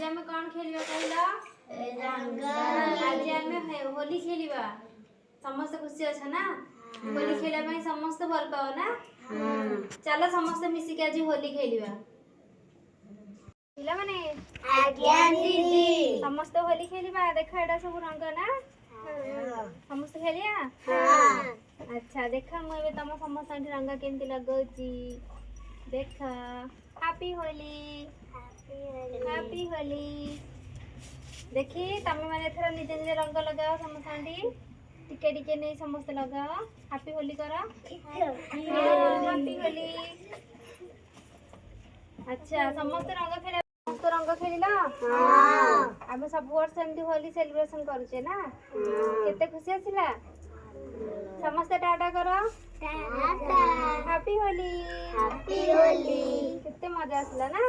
आम कौन खेलिबा कहला आज आम होली खेलिबा समस्त खुशी अच्छा ना होली खेला ପାଇଁ ସମସ୍ତେ ଭଲ ପାଅ ନା ଚାଲ ସମସ୍ତେ ମିଶିକି ଆଜି ହୋଲି ଖେଳିବା ପିଲାମାନେ ଆଜ୍ଞା ଦିଦି ସମସ୍ତେ ହୋଲି ଖେଳିବା ଦେଖ ଏଟା ସବୁ ରଙ୍ଗ ନା ସମସ୍ତେ ଖେଳିବା अच्छा देखा ମୁଁ ଏବେ ତମ ସମସ୍ତଙ୍କ ରଙ୍ଗ କେମିତି ଲଗାଉଛି ଦେଖ हैप्पी होली देखी तमे माने एथरा निजे निजे रंग लगाओ समस्ती टिके टिके नहीं समस्त लगाओ हैप्पी होली करो हैप्पी होली अच्छा समस्त रंग खेलिला आमे सब वर्ष एमती होली सेलिब्रेशन करूचे ना केते खुशी आसिला समस्त टाटा करो हैप्पी होली हैप्पी होली केते मजा आसिला ना